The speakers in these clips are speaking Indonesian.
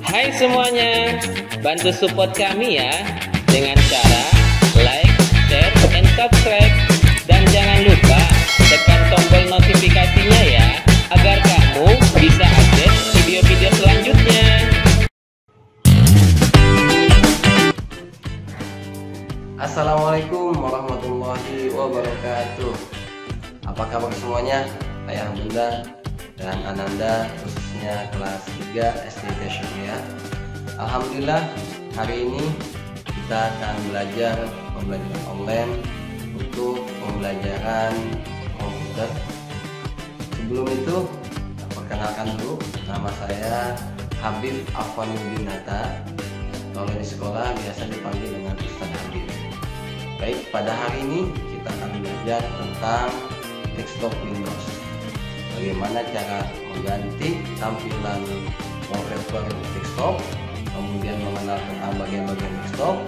Hai semuanya, bantu support kami ya dengan cara like, share, and subscribe. Dan jangan lupa tekan tombol notifikasinya ya, agar kamu bisa update video-video selanjutnya. Assalamualaikum warahmatullahi wabarakatuh. Apa kabar semuanya? Ayah, bunda, dan Ananda, khususnya kelas 3 SD Syuria. Alhamdulillah, hari ini kita akan belajar pembelajaran online untuk pembelajaran komputer. Sebelum itu, perkenalkan dulu, nama saya Habib Afwanuddinata. Kalau di sekolah biasa dipanggil dengan Ustaz Habib. Baik, pada hari ini kita akan belajar tentang desktop Windows. Bagaimana cara mengganti tampilan wallpaper desktop, kemudian mengenal tentang bagian-bagian desktop,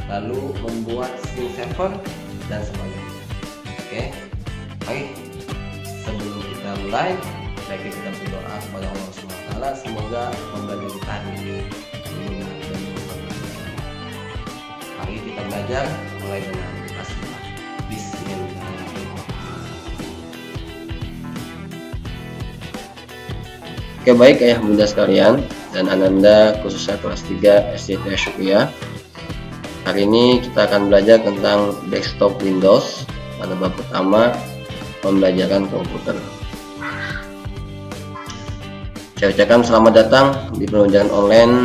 lalu membuat screensaver dan sebagainya. Oke, baik. Sebelum kita mulai, baiknya kita berdoa kepada Allah SWT. Semoga pembelajaran kita hari ini berguna dan bermanfaat. Mari kita belajar mulai dengan bismillah. Oke, baik ayah bunda sekalian dan Ananda khususnya kelas 3 SD Syuria. Hari ini kita akan belajar tentang desktop Windows pada bab pertama, pembelajaran komputer. Saya ucapkan selamat datang di pembelajaran online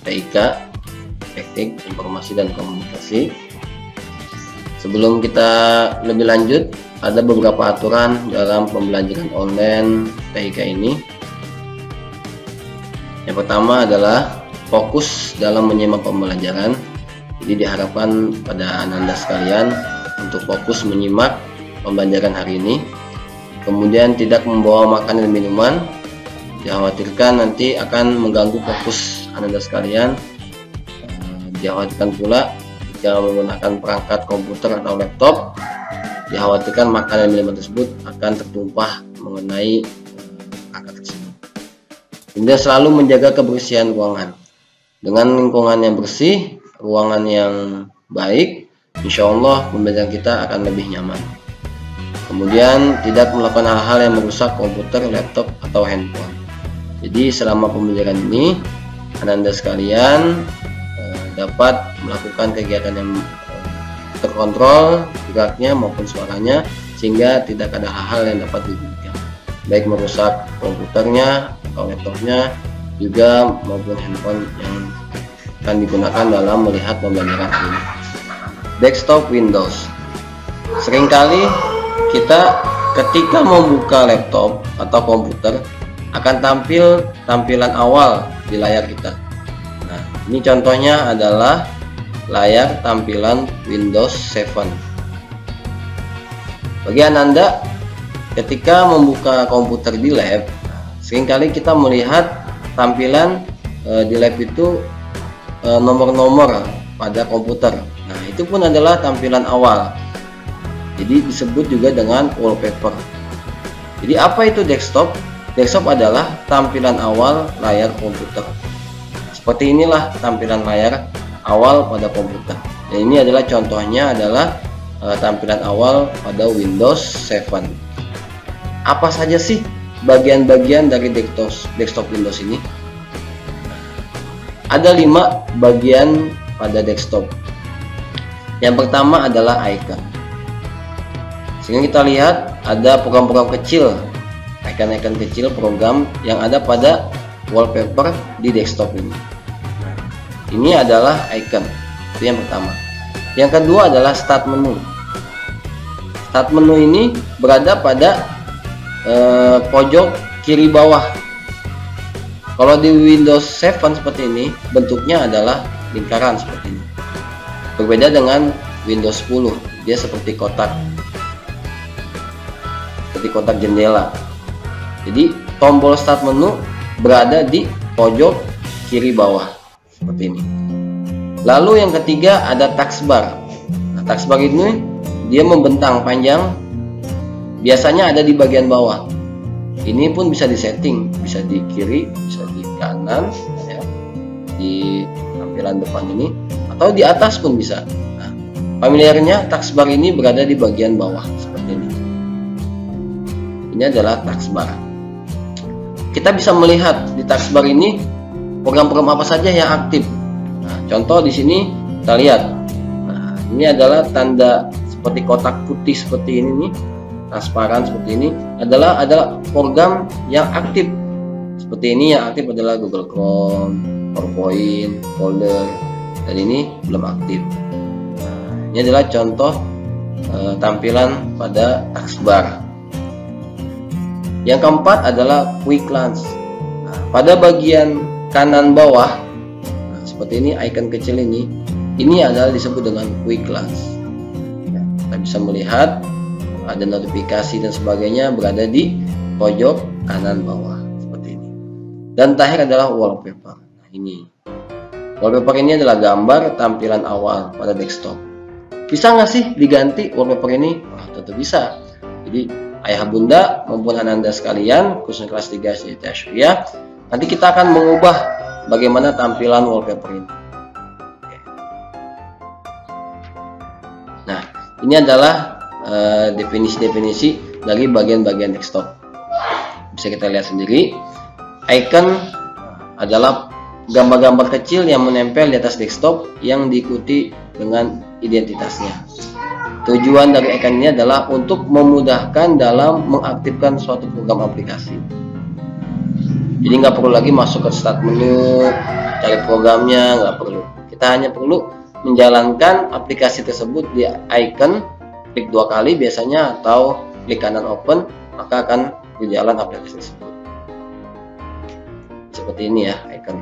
TIK, Teknik Informasi dan Komunikasi. Sebelum kita lebih lanjut, ada beberapa aturan dalam pembelajaran online TIK ini. Yang pertama adalah fokus dalam menyimak pembelajaran. Jadi diharapkan pada Ananda sekalian untuk fokus menyimak pembelajaran hari ini. Kemudian tidak membawa makanan dan minuman. Dikhawatirkan nanti akan mengganggu fokus Ananda sekalian. Dikhawatirkan pula jika menggunakan perangkat komputer atau laptop, dikhawatirkan makanan dan minuman tersebut akan tertumpah mengenai perangkat tersebut. Kemudian selalu menjaga kebersihan ruangan. Dengan lingkungan yang bersih, ruangan yang baik, insya Allah pembelajaran kita akan lebih nyaman. Kemudian tidak melakukan hal-hal yang merusak komputer, laptop, atau handphone. Jadi selama pembelajaran ini, Ananda sekalian dapat melakukan kegiatan yang terkontrol geraknya maupun suaranya, sehingga tidak ada hal-hal yang dapat dirugikan, baik merusak komputernya atau laptopnya juga maupun handphone yang akan digunakan dalam melihat pembelajaran ini. Desktop Windows. Seringkali kita ketika membuka laptop atau komputer akan tampil tampilan awal di layar kita. Nah, ini contohnya adalah layar tampilan Windows 7. Bagi Ananda, ketika membuka komputer di lab, seringkali kita melihat tampilan di lab itu nomor-nomor pada komputer. Nah, itu pun adalah tampilan awal. Jadi disebut juga dengan wallpaper. Jadi apa itu desktop? Desktop adalah tampilan awal layar komputer. Seperti inilah tampilan layar awal pada komputer. Dan ini adalah contohnya adalah tampilan awal pada Windows 7. Apa saja sih bagian-bagian dari desktop Windows ini? Ada 5 bagian pada desktop. Yang pertama adalah icon. Sehingga kita lihat ada program-program kecil, icon-icon kecil program yang ada pada wallpaper di desktop ini. Ini adalah icon. Itu yang pertama. Yang kedua adalah start menu. Start menu ini berada pada pojok kiri bawah. Kalau di Windows 7 seperti ini, bentuknya adalah lingkaran seperti ini. Berbeda dengan Windows 10, dia seperti kotak. Seperti kotak jendela. Jadi tombol start menu berada di pojok kiri bawah seperti ini. Lalu yang ketiga ada taskbar. Nah, taskbar ini dia membentang panjang, biasanya ada di bagian bawah. Ini pun bisa disetting, bisa di kiri, bisa di kanan, ya. di tampilan depan ini atau di atas pun bisa. Nah, familiarnya taskbar ini berada di bagian bawah seperti ini. Ini adalah taskbar. Kita bisa melihat di taskbar ini program-program apa saja yang aktif. Nah, contoh di sini kita lihat. Nah, ini adalah tanda seperti kotak putih seperti ini nih, transparan seperti ini adalah program yang aktif. Seperti ini yang aktif adalah Google Chrome, PowerPoint, folder, dan ini belum aktif. Nah, ini adalah contoh tampilan pada taskbar. Yang keempat adalah Quick Launch. Nah, pada bagian kanan bawah, nah, seperti ini icon kecil ini adalah disebut dengan Quick Launch. Ya, kita bisa melihat ada notifikasi dan sebagainya berada di pojok kanan bawah seperti ini. Dan terakhir adalah wallpaper. Nah, ini wallpaper ini adalah gambar tampilan awal pada desktop. Bisa nggak sih diganti wallpaper ini? Oh, tentu bisa. Jadi ayah bunda maupun ananda sekalian, khususnya kelas 3 SDT ya, nanti kita akan mengubah bagaimana tampilan wallpaper ini. Nah, ini adalah definisi-definisi dari bagian-bagian desktop. Bisa kita lihat sendiri. Icon adalah gambar-gambar kecil yang menempel di atas desktop yang diikuti dengan identitasnya. Tujuan dari icon ini adalah untuk memudahkan dalam mengaktifkan suatu program aplikasi. Jadi nggak perlu lagi masuk ke start menu, cari programnya, nggak perlu. Kita hanya perlu menjalankan aplikasi tersebut di icon, klik 2 kali biasanya atau klik kanan open, maka akan berjalan aplikasi tersebut. Seperti ini ya icon.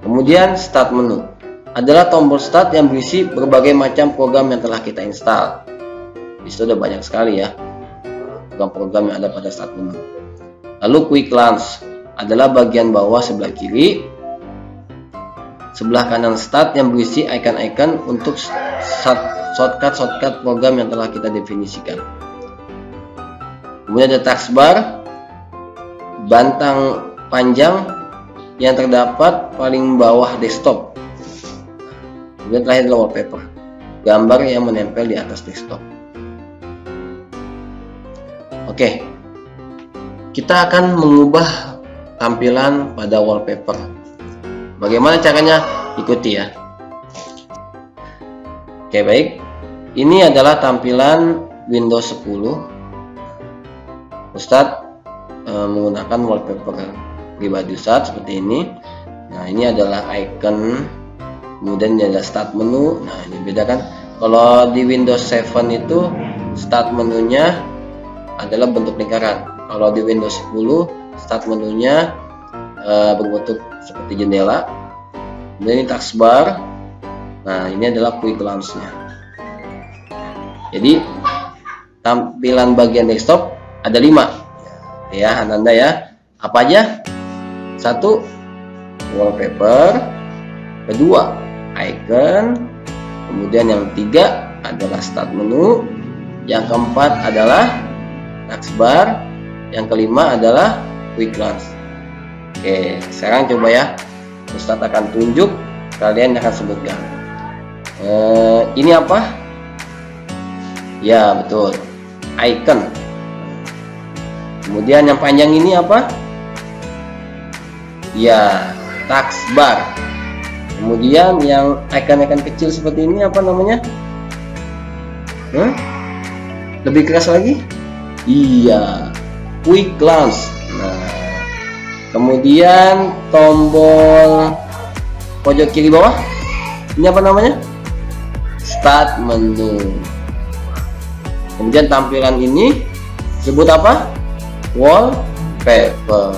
Kemudian start menu adalah tombol start yang berisi berbagai macam program yang telah kita install. Di situ ada banyak sekali ya program-program yang ada pada start menu. Lalu Quick Launch adalah bagian bawah sebelah kiri. Sebelah kanan start yang berisi icon-icon untuk shortcut program yang telah kita definisikan. Kemudian ada taskbar, bantang panjang yang terdapat paling bawah desktop. Kemudian terakhir adalah wallpaper, gambar yang menempel di atas desktop. Oke, kita akan mengubah tampilan pada wallpaper. Bagaimana caranya? Ikuti ya. Oke, baik. Ini adalah tampilan Windows 10. Ustadz menggunakan wallpaper pribadi Ustadz seperti ini. Nah, ini adalah icon. Kemudian ini ada start menu. Nah, ini beda kan. Kalau di Windows 7 itu start menunya adalah bentuk lingkaran. Kalau di Windows 10 start menunya berbentuk seperti jendela. Kemudian ini taskbar. Nah, ini adalah Quick Launch-nya. Jadi tampilan bagian desktop ada 5 ya Ananda ya. Apa aja? 1 wallpaper, kedua icon, kemudian yang 3 adalah start menu, yang keempat adalah taskbar, yang kelima adalah Quick Launch. Oke, sekarang coba ya, Ustadz akan tunjuk, kalian akan sebutkan. Ini apa? Ya betul, icon. Kemudian yang panjang ini apa? Ya, taskbar. Kemudian yang icon-icon kecil seperti ini apa namanya? Lebih keras lagi? Iya, Quick Launch. Nah, kemudian tombol pojok kiri bawah ini apa namanya? Start menu. Kemudian tampilan ini disebut apa? Wallpaper.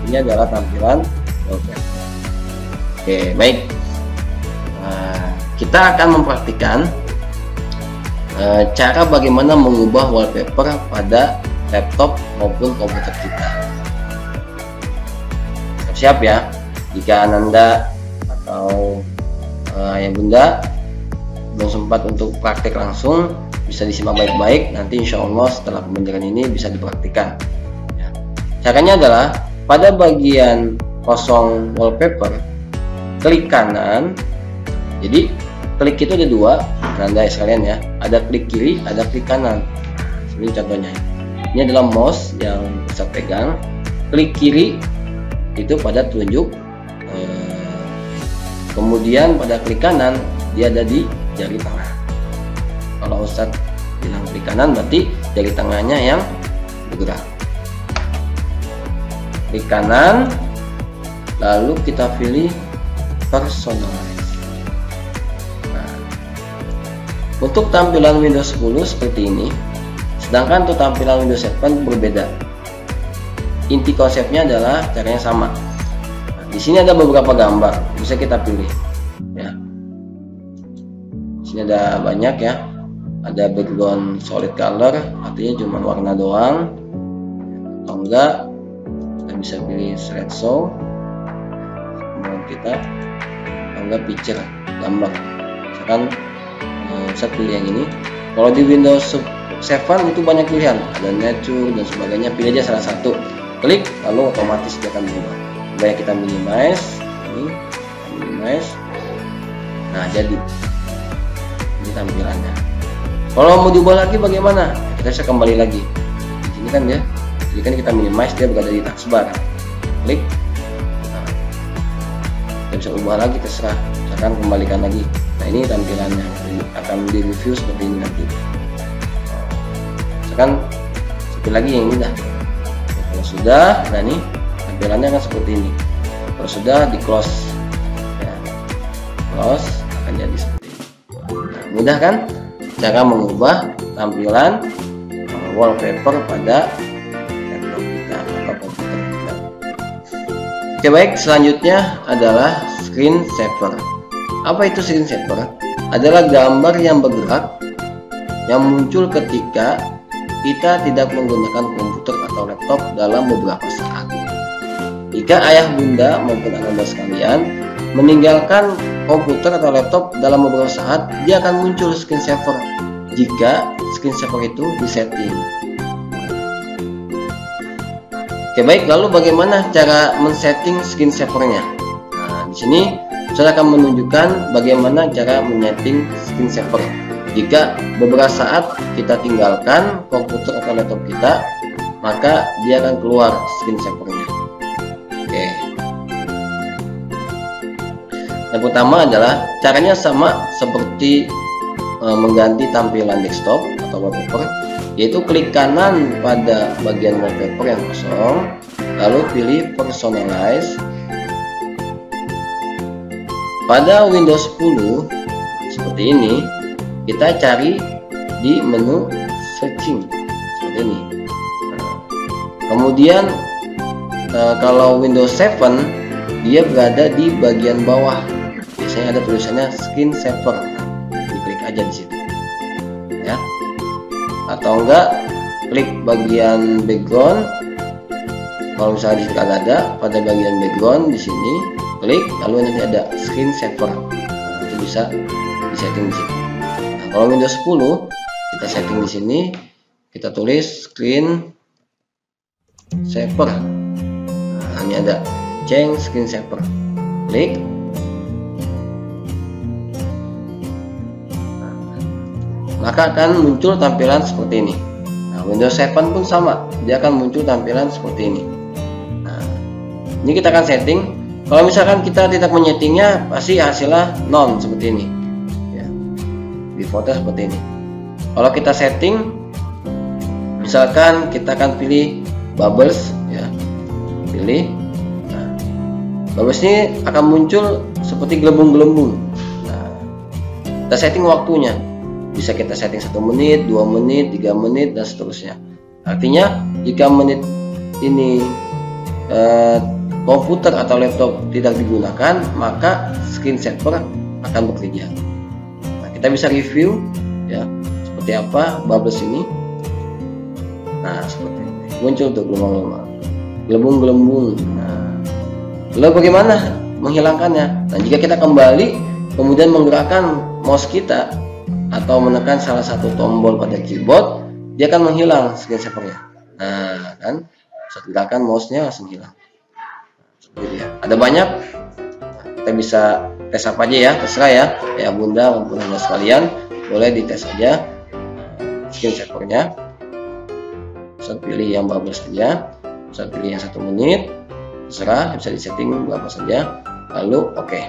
Ini adalah tampilan wallpaper. Oke, baik. Nah, kita akan mempraktikkan cara bagaimana mengubah wallpaper pada laptop maupun komputer kita. Siap ya. Jika Ananda atau ayah bunda belum sempat untuk praktek langsung, bisa disimak baik-baik. Nanti insya Allah setelah pembelajaran ini bisa dipraktikkan. Caranya adalah pada bagian kosong wallpaper, klik kanan. Jadi klik itu ada dua, Anda sekalian ya. Ada klik kiri, ada klik kanan. Ini contohnya. Ini adalah mouse yang bisa pegang. Klik kiri itu pada telunjuk, kemudian pada klik kanan dia ada di jari tengah. Kalau Ustadz bilang klik kanan berarti jari tengahnya yang bergerak. Klik kanan, lalu kita pilih personalize. Nah, untuk tampilan Windows 10 seperti ini, sedangkan untuk tampilan Windows 7 berbeda. Inti konsepnya adalah caranya sama. Nah, di sini ada beberapa gambar, bisa kita pilih. Ya. Di sini ada banyak ya. Ada background solid color, artinya cuma warna doang. Atau enggak, kita bisa pilih slideshow. Kemudian kita, atau enggak picture, gambar. Misalkan saya pilih yang ini. Kalau di Windows 7 itu banyak pilihan, ada nature dan sebagainya. Pilih aja salah satu. Klik, lalu otomatis dia akan berubah. Banyak kita minimize, ini minimize. Nah, jadi ini tampilannya. Kalau mau diubah lagi bagaimana? Kita bisa kembali lagi. Di sini kan ya. Jadi kan kita minimize, dia berada di taskbar. Klik. Nah, kita bisa ubah lagi, terserah. Misalkan kembalikan lagi. Nah, ini tampilannya akan di review seperti ini nanti. Misalkan seperti lagi yang ini dah. Kalau sudah, nah ini tampilannya akan seperti ini. Kalau sudah di close, ya, close akan jadi seperti ini. Nah, mudah kan cara mengubah tampilan wallpaper pada laptop kita atau komputer kita. Oke, baik, selanjutnya adalah screen saver. Apa itu screen saver? Adalah gambar yang bergerak yang muncul ketika kita tidak menggunakan komputer atau laptop dalam beberapa saat. Jika ayah bunda maupun anda sekalian meninggalkan komputer atau laptop dalam beberapa saat, dia akan muncul screen saver jika screen saver itu disetting. Oke, baik, lalu bagaimana cara men-setting screen savernya? Nah, di sini saya akan menunjukkan bagaimana cara men-setting screen saver jika beberapa saat kita tinggalkan komputer atau laptop kita, maka dia akan keluar screen savernya. Oke. Yang pertama adalah caranya sama seperti mengganti tampilan desktop atau wallpaper, yaitu klik kanan pada bagian wallpaper yang kosong, lalu pilih personalize. Pada Windows 10 seperti ini, kita cari di menu searching seperti ini. Kemudian kalau Windows 7 dia berada di bagian bawah, biasanya ada tulisannya screen saver. Diklik aja di situ ya, atau enggak klik bagian background. Kalau misalnya di sini ada, pada bagian background di sini klik, lalu nanti ada screen saver. Itu bisa disetting di sini. Nah, kalau Windows 10 kita setting di sini, kita tulis screen saver. Nah, ini ada change screen saver. Klik. Maka akan muncul tampilan seperti ini. Nah, Windows 7 pun sama, dia akan muncul tampilan seperti ini. Nah, ini kita akan setting. Kalau misalkan kita tidak menyetingnya, pasti hasilnya non seperti ini. Ya, defaultnya seperti ini. Kalau kita setting, misalkan kita akan pilih bubbles, ya, pilih. Nah, bubbles ini akan muncul seperti gelembung-gelembung. Nah, kita setting waktunya. Bisa kita setting 1 menit, 2 menit, 3 menit, dan seterusnya. Artinya jika menit ini komputer atau laptop tidak digunakan, maka screen saver akan bekerja. Nah, kita bisa review ya seperti apa bubbles ini. Nah, seperti ini muncul tuh gelembung-gelembung. Nah, lalu bagaimana menghilangkannya? Nah, jika kita kembali kemudian menggerakkan mouse kita atau menekan salah satu tombol pada keyboard, dia akan menghilang screen savernya. Nah, kan saat gerakan mouse-nya langsung hilang. gitu ya. Ada banyak, kita bisa tes apa aja ya, terserah ya, ya bunda maupun anda sekalian, boleh dites aja screensavernya. Bisa pilih yang berapa saja, bisa pilih yang 1 menit, terserah, bisa disetting berapa saja, lalu oke.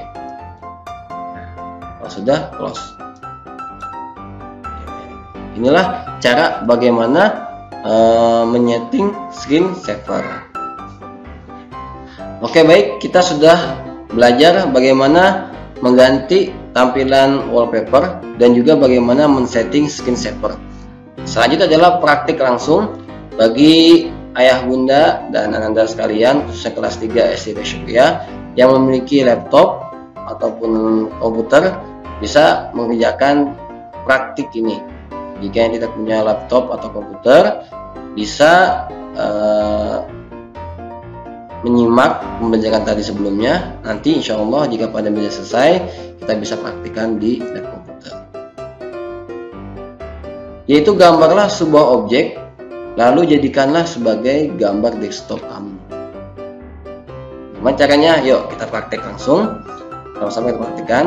Kalau sudah, close. Inilah cara bagaimana menyeting screensaver. Oke, baik, kita sudah belajar bagaimana mengganti tampilan wallpaper dan juga bagaimana men-setting screensaver. Selanjutnya adalah praktik langsung bagi ayah bunda dan ananda sekalian, khususnya kelas 3 SD Syukria yang memiliki laptop ataupun komputer, bisa mengerjakan praktik ini. Jika yang tidak punya laptop atau komputer, bisa menyimak pembelajaran tadi sebelumnya. Nanti insya Allah jika pandemi selesai, kita bisa praktikkan di lab komputer. Yaitu gambarlah sebuah objek, lalu jadikanlah sebagai gambar desktop kamu. Gimana caranya? Yuk kita praktek langsung. Sama-sama kita praktikkan.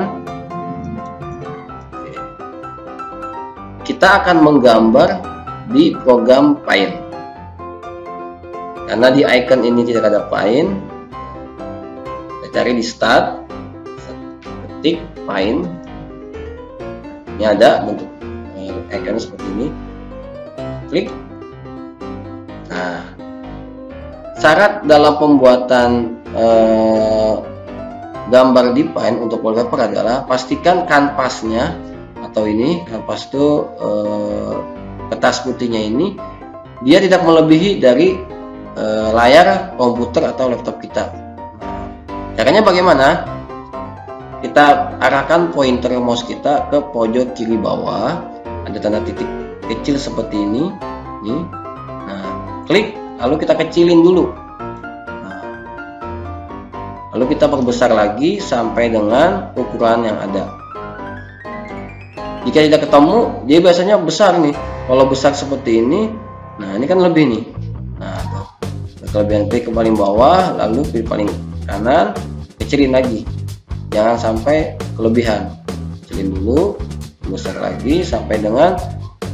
Kita akan menggambar di program Paint. Karena di icon ini tidak ada Paint, kita cari di Start, ketik Paint. Ini ada bentuk icon seperti ini, klik. Nah, syarat dalam pembuatan gambar di Paint untuk wallpaper adalah pastikan kanvasnya atau ini kanvas itu kertas putihnya ini dia tidak melebihi dari layar komputer atau laptop kita. Caranya bagaimana? Kita arahkan pointer mouse kita ke pojok kiri bawah, ada tanda titik kecil seperti ini. Nih. Nah, klik, lalu kita kecilin dulu. Nah, lalu kita perbesar lagi sampai dengan ukuran yang ada. Jika tidak ketemu, dia biasanya besar nih. Kalau besar seperti ini, nah ini kan lebih nih. Nah, kelebihan klik ke paling bawah, lalu pilih paling kanan, kecilin lagi, jangan sampai kelebihan. Kecilin dulu, besar lagi sampai dengan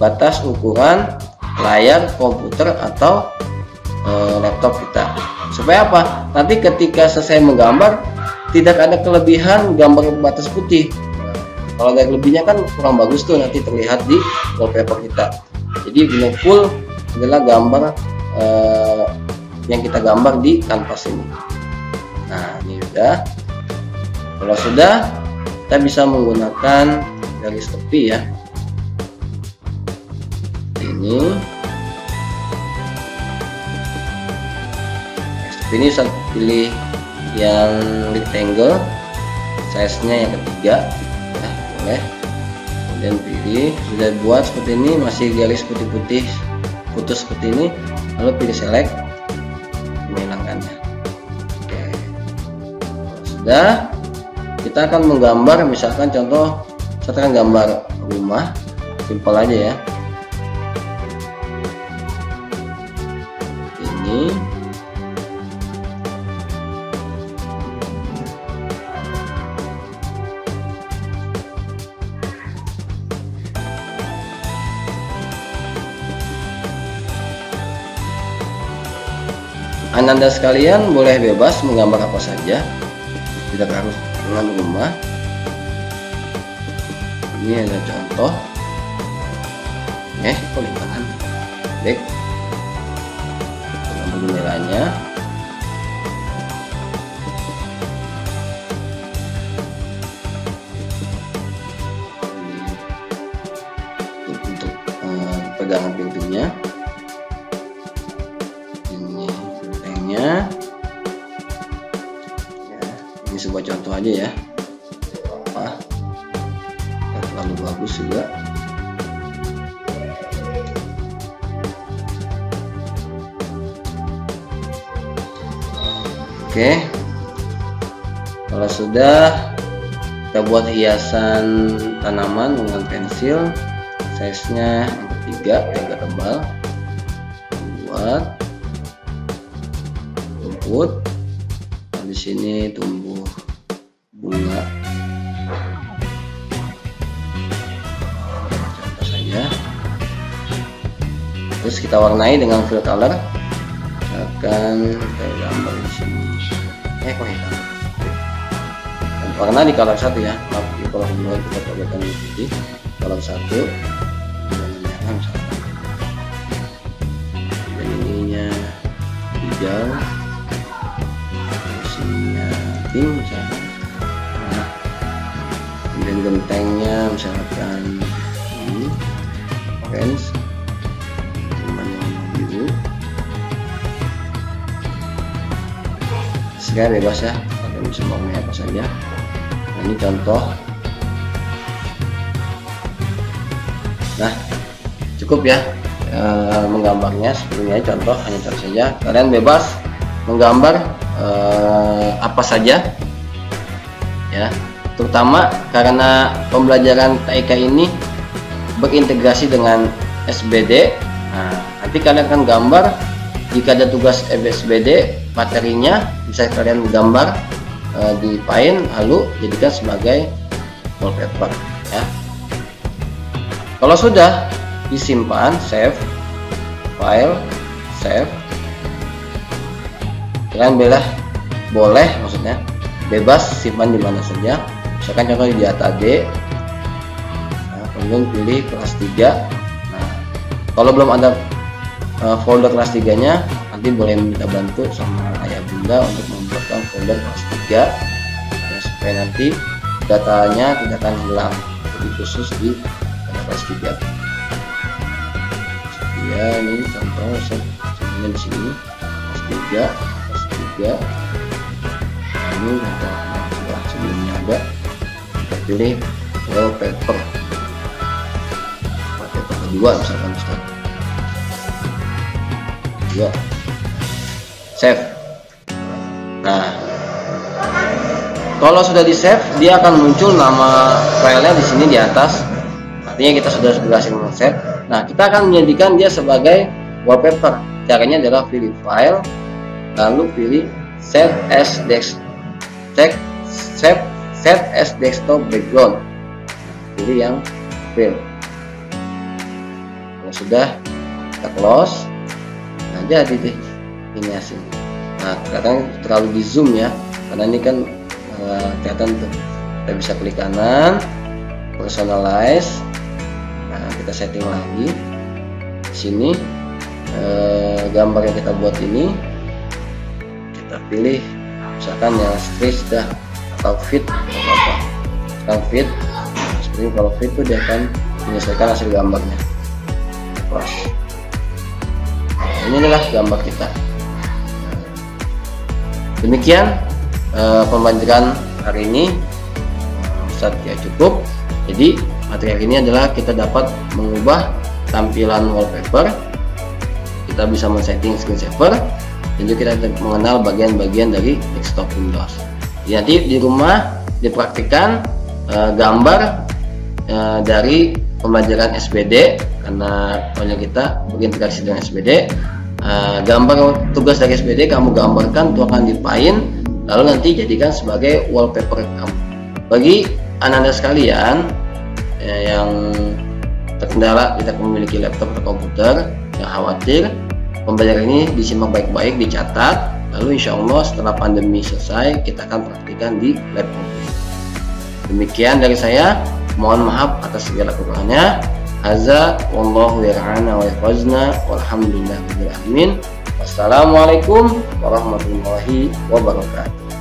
batas ukuran layar komputer atau laptop kita. Supaya apa? Nanti ketika selesai menggambar tidak ada kelebihan gambar batas putih. Kalau ada lebihnya kan kurang bagus tuh, nanti terlihat di wallpaper kita. Jadi benar full adalah gambar yang kita gambar di kanvas ini. Nah, ini udah. Kalau sudah, kita bisa menggunakan garis tepi ya. Ini garis tepi ini saya pilih yang rectangle, size-nya yang ketiga, ya, boleh. Kemudian pilih, sudah buat seperti ini, masih garis putih-putih putus seperti ini, lalu pilih select, menghilangkannya. Oke, sudah, kita akan menggambar, misalkan contoh saya akan gambar rumah, simpel aja ya. Ini Ananda sekalian boleh bebas menggambar apa saja, tidak harus dengan rumah. Ini ada contoh, paling kanan, baik, gambar jendelanya. Untuk pegangan pintunya. Ya, ini sebuah contoh aja ya, apa terlalu bagus juga. Oke, kalau sudah, kita buat hiasan tanaman dengan pensil, size nya yang ketiga, agak tebal. Buat di sini tumbuh bunga. Contoh saja. Terus kita warnai dengan fill color. Misalkan kayak gambar di sini. Kok hitam. Dan warna di color 1 ya. Maaf, di color 2 kita tambahkan putih. Color 1 dan merah misalkan. Dan ininya hijau. Isinya pink misalkan. Nah, kemudian gentengnya misalkan ini orange. Saya bebas ya, kalian bisa mau apa saja. Nah, ini contoh. Nah, cukup ya menggambarnya seperti ini. Contoh, hanya contoh saja. Kalian bebas menggambar apa saja ya, terutama karena pembelajaran TIK ini berintegrasi dengan SBD. Nah, nanti kalian akan gambar jika ada tugas SBD, materinya bisa kalian gambar di Paint, lalu jadikan sebagai wallpaper ya. Kalau sudah disimpan, save file, save, kalian boleh maksudnya bebas simpan di mana saja. Misalkan contoh di data D, nah, kemudian pilih kelas 3. Nah, kalau belum ada folder kelas 3 nya, nanti boleh minta bantu sama ayah bunda untuk membuatkan folder kelas 3 ya, supaya nanti datanya tidak akan hilang, jadi khusus di kelas 3 ya. Ini contoh sebenarnya di sini kelas 3 ini contoh yang sebelumnya ada. Kita pilih wallpaper kedua misalkan ya, save. Nah, kalau sudah di save, dia akan muncul nama filenya di sini di atas. Artinya kita sudah berhasil men-save. Nah, kita akan menjadikan dia sebagai wallpaper. Caranya adalah pilih file, lalu pilih save as desktop background. Pilih yang fill. Kalau sudah, kita close. Nah, jadi deh ini hasilnya. Nah, kelihatan terlalu di zoom ya, karena ini kan kelihatan tuh. Kita bisa klik kanan, personalize. Nah, kita setting lagi. Di sini gambar yang kita buat ini kita pilih, misalkan yang straight dah atau fit apa. Sekarang fit. Seperti kalau fit tuh dia akan menyelesaikan hasil gambarnya. Plus. Ini adalah gambar kita. Demikian pembelajaran hari ini. Ustadz ya cukup. Jadi materi ini adalah kita dapat mengubah tampilan wallpaper, kita bisa men-setting screensaver, dan juga kita mengenal bagian-bagian dari desktop Windows. Jadi nanti di rumah dipraktikkan gambar dari pembelajaran SBD, karena pokoknya kita berintegrasi dengan SBD. Gambar tugas dari SBD kamu gambarkan, tuangkan di Paint, lalu nanti jadikan sebagai wallpaper kamu. Bagi anak-anak sekalian yang terkendala tidak memiliki laptop atau komputer, yang khawatir, pembelajaran ini disimak baik-baik, dicatat, lalu insya Allah setelah pandemi selesai kita akan praktikan di laptop. Demikian dari saya, mohon maaf atas segala kekurangannya. Haza wallahu yar'ana wa yahfazna walhamdulillahirabbil alamin. Wassalamualaikum warahmatullahi wabarakatuh.